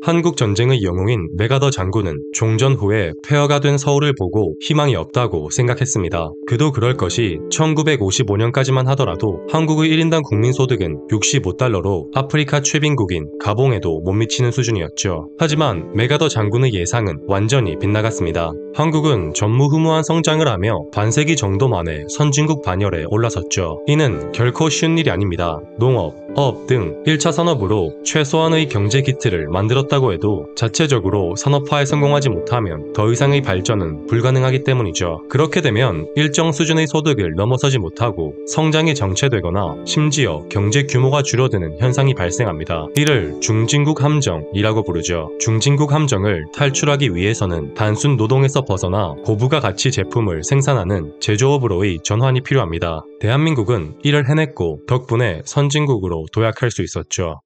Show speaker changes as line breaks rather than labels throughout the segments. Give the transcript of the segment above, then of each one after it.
한국 전쟁의 영웅인 메가더 장군은 종전 후에 폐허가 된 서울을 보고 희망이 없다고 생각했습니다. 그도 그럴 것이 1955년까지만 하더라도 한국의 1인당 국민소득은 65달러로 아프리카 최빈국인 가봉에도 못 미치는 수준이었죠. 하지만 메가더 장군의 예상은 완전히 빗나갔습니다. 한국은 전무후무한 성장을 하며 반세기 정도 만에 선진국 반열에 올라섰죠. 이는 결코 쉬운 일이 아닙니다. 농업, 어업 등 1차 산업으로 최소한의 경제 기틀을 만들었다고 해도 자체적으로 산업화에 성공하지 못하면 더 이상의 발전은 불가능하기 때문이죠. 그렇게 되면 일정 수준의 소득을 넘어서지 못하고 성장이 정체되거나 심지어 경제 규모가 줄어드는 현상이 발생합니다. 이를 중진국 함정이라고 부르죠. 중진국 함정을 탈출하기 위해서는 단순 노동에서 벗어나 고부가 가치 제품을 생산하는 제조업으로의 전환이 필요합니다. 대한민국은 이를 해냈고 덕분에 선진국으로 도약할 수 있었죠.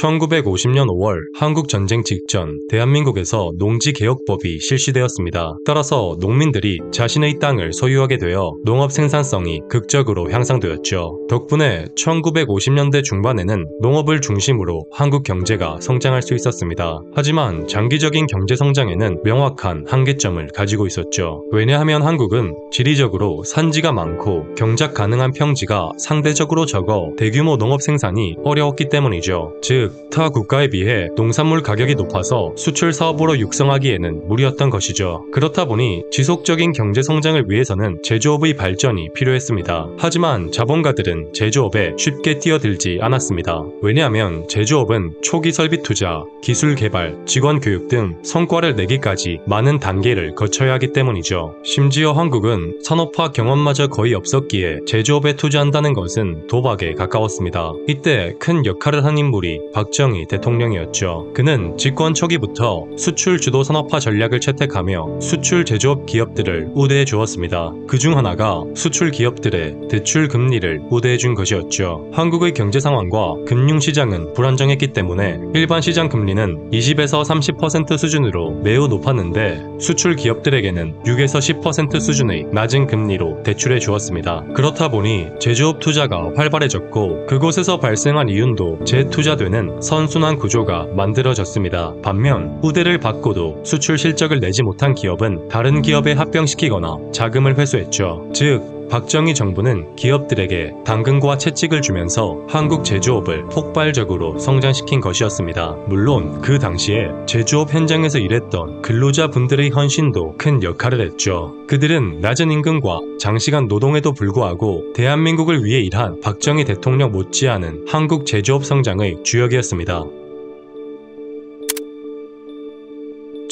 1950년 5월 한국전쟁 직전 대한민국에서 농지개혁법이 실시되었습니다. 따라서 농민들이 자신의 땅을 소유하게 되어 농업 생산성이 극적으로 향상되었죠. 덕분에 1950년대 중반에는 농업을 중심으로 한국 경제가 성장할 수 있었습니다. 하지만 장기적인 경제 성장에는 명확한 한계점을 가지고 있었죠. 왜냐하면 한국은 지리적으로 산지가 많고 경작 가능한 평지가 상대적으로 적어 대규모 농업 생산이 어려웠기 때문이죠. 즉 타 국가에 비해 농산물 가격이 높아서 수출 사업으로 육성하기에는 무리였던 것이죠. 그렇다 보니 지속적인 경제 성장을 위해서는 제조업의 발전이 필요했습니다. 하지만 자본가들은 제조업에 쉽게 뛰어들지 않았습니다. 왜냐하면 제조업은 초기 설비 투자, 기술 개발, 직원 교육 등 성과를 내기까지 많은 단계를 거쳐야 하기 때문이죠. 심지어 한국은 산업화 경험마저 거의 없었기에 제조업에 투자한다는 것은 도박에 가까웠습니다. 이때 큰 역할을 한 인물이 박정희 대통령이었죠. 그는 집권 초기부터 수출 주도 산업화 전략을 채택하며 수출 제조업 기업들을 우대해 주었습니다. 그중 하나가 수출 기업들의 대출 금리를 우대해 준 것이었죠. 한국의 경제 상황과 금융시장은 불안정했기 때문에 일반 시장 금리는 20에서 30% 수준으로 매우 높았는데 수출 기업들에게는 6에서 10% 수준의 낮은 금리로 대출해 주었습니다. 그렇다 보니 제조업 투자가 활발해졌고 그곳에서 발생한 이윤도 재투자되는 선순환 구조가 만들어졌습니다. 반면 우대를 받고도 수출 실적을 내지 못한 기업은 다른 기업에 합병시키거나 자금을 회수했죠. 즉 박정희 정부는 기업들에게 당근과 채찍을 주면서 한국 제조업을 폭발적으로 성장시킨 것이었습니다. 물론 그 당시에 제조업 현장에서 일했던 근로자분들의 헌신도 큰 역할을 했죠. 그들은 낮은 임금과 장시간 노동에도 불구하고 대한민국을 위해 일한 박정희 대통령 못지않은 한국 제조업 성장의 주역이었습니다.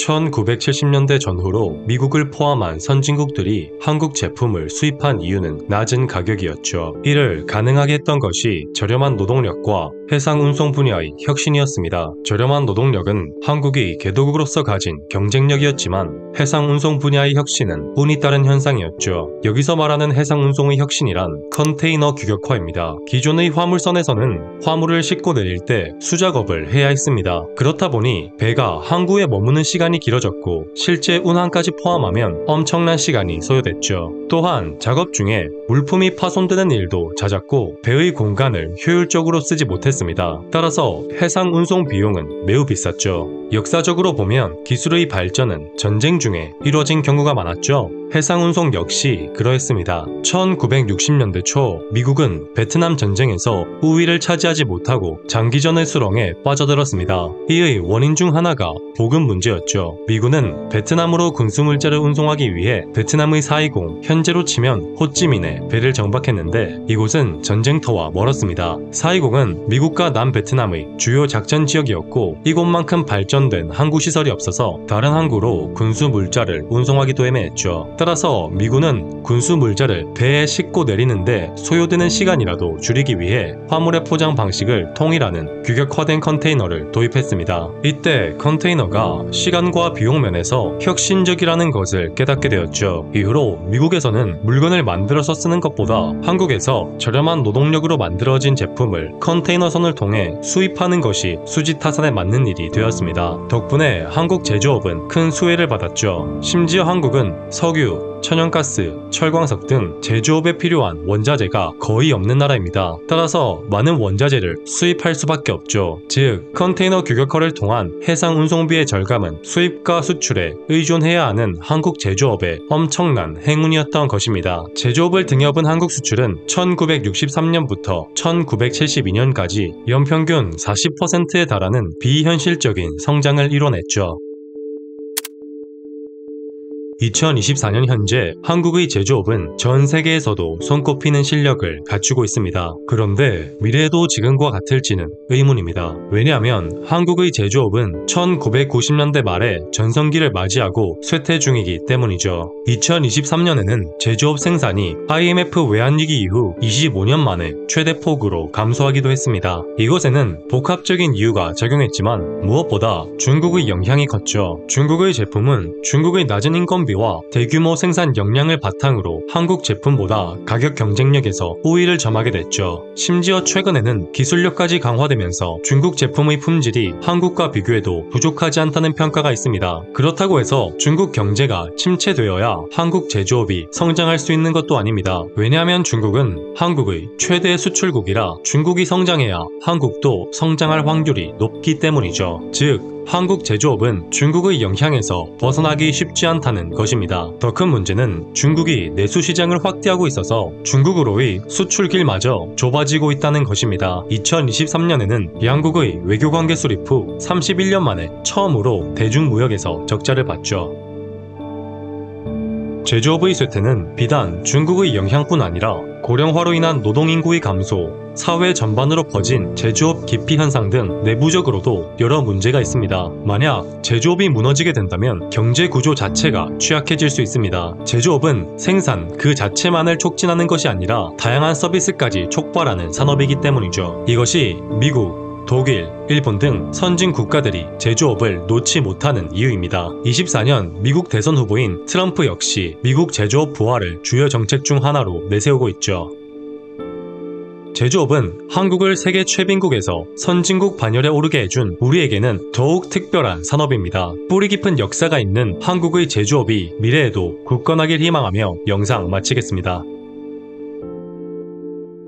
1970년대 전후로 미국을 포함한 선진국들이 한국 제품을 수입한 이유는 낮은 가격이었죠. 이를 가능하게 했던 것이 저렴한 노동력과 해상 운송 분야의 혁신이었습니다. 저렴한 노동력은 한국이 개도국으로서 가진 경쟁력이었지만 해상 운송 분야의 혁신은 운이 따른 현상이었죠. 여기서 말하는 해상 운송의 혁신이란 컨테이너 규격화입니다. 기존의 화물선에서는 화물을 싣고 내릴 때 수작업을 해야 했습니다. 그렇다 보니 배가 항구에 머무는 시간이 길어졌고 실제 운항까지 포함하면 엄청난 시간이 소요됐죠. 또한 작업 중에 물품이 파손되는 일도 잦았고 배의 공간을 효율적으로 쓰지 못했습니다. 따라서 해상 운송 비용은 매우 비쌌죠. 역사적으로 보면 기술의 발전은 전쟁 중에 이루어진 경우가 많았죠. 해상 운송 역시 그러했습니다. 1960년대 초 미국은 베트남 전쟁에서 우위를 차지하지 못하고 장기전의 수렁에 빠져들었습니다. 이의 원인 중 하나가 보급 문제였죠. 미군은 베트남으로 군수물자를 운송하기 위해 베트남의 사이공, 현재로 치면 호찌민에 배를 정박했는데 이곳은 전쟁터와 멀었습니다. 사이공은 미국과 남베트남의 주요 작전 지역이었고 이곳만큼 발전된 항구 시설이 없어서 다른 항구로 군수물자를 운송하기도 애매했죠. 따라서 미군은 군수물자를 배에 싣고 내리는데 소요되는 시간이라도 줄이기 위해 화물의 포장 방식을 통일하는 규격화된 컨테이너를 도입했습니다. 이때 컨테이너가 시간과 비용 면에서 혁신적이라는 것을 깨닫게 되었죠. 이후로 미국에서는 물건을 만들어서 쓰는 것보다 한국에서 저렴한 노동력으로 만들어진 제품을 컨테이너선을 통해 수입하는 것이 수지타산에 맞는 일이 되었습니다. 덕분에 한국 제조업은 큰 수혜를 받았죠. 심지어 한국은 석유, 석유, 천연가스, 철광석 등 제조업에 필요한 원자재가 거의 없는 나라입니다. 따라서 많은 원자재를 수입할 수밖에 없죠. 즉, 컨테이너 규격화를 통한 해상 운송비의 절감은 수입과 수출에 의존해야 하는 한국 제조업의 엄청난 행운이었던 것입니다. 제조업을 등여은 한국 수출은 1963년부터 1972년까지 연평균 40%에 달하는 비현실적인 성장을 이뤄냈죠. 2024년 현재 한국의 제조업은 전 세계에서도 손꼽히는 실력을 갖추고 있습니다. 그런데 미래에도 지금과 같을지는 의문입니다. 왜냐하면 한국의 제조업은 1990년대 말에 전성기를 맞이하고 쇠퇴 중이기 때문이죠. 2023년에는 제조업 생산이 IMF 외환위기 이후 25년 만에 최대폭으로 감소하기도 했습니다. 이것에는 복합적인 이유가 작용했지만 무엇보다 중국의 영향이 컸죠. 중국의 제품은 중국의 낮은 인건비 와 대규모 생산 역량을 바탕으로 한국 제품보다 가격 경쟁력에서 우위를 점하게 됐죠. 심지어 최근에는 기술력까지 강화되면서 중국 제품의 품질이 한국과 비교해도 부족하지 않다는 평가가 있습니다. 그렇다고 해서 중국 경제가 침체되어야 한국 제조업이 성장할 수 있는 것도 아닙니다. 왜냐하면 중국은 한국의 최대 수출국이라 중국이 성장해야 한국도 성장할 확률이 높기 때문이죠. 즉, 한국 제조업은 중국의 영향에서 벗어나기 쉽지 않다는 것입니다. 더 큰 문제는 중국이 내수 시장을 확대하고 있어서 중국으로의 수출길마저 좁아지고 있다는 것입니다. 2023년에는 양국의 외교관계 수립 후 31년 만에 처음으로 대중무역에서 적자를 봤죠. 제조업의 쇠퇴는 비단 중국의 영향뿐 아니라 고령화로 인한 노동인구의 감소, 사회 전반으로 퍼진 제조업 기피 현상 등 내부적으로도 여러 문제가 있습니다. 만약 제조업이 무너지게 된다면 경제 구조 자체가 취약해질 수 있습니다. 제조업은 생산 그 자체만을 촉진하는 것이 아니라 다양한 서비스까지 촉발하는 산업이기 때문이죠. 이것이 미국, 독일, 일본 등 선진 국가들이 제조업을 놓지 못하는 이유입니다. 24년 미국 대선 후보인 트럼프 역시 미국 제조업 부활을 주요 정책 중 하나로 내세우고 있죠. 제조업은 한국을 세계 최빈국에서 선진국 반열에 오르게 해준 우리에게는 더욱 특별한 산업입니다. 뿌리 깊은 역사가 있는 한국의 제조업이 미래에도 굳건하길 희망하며 영상 마치겠습니다.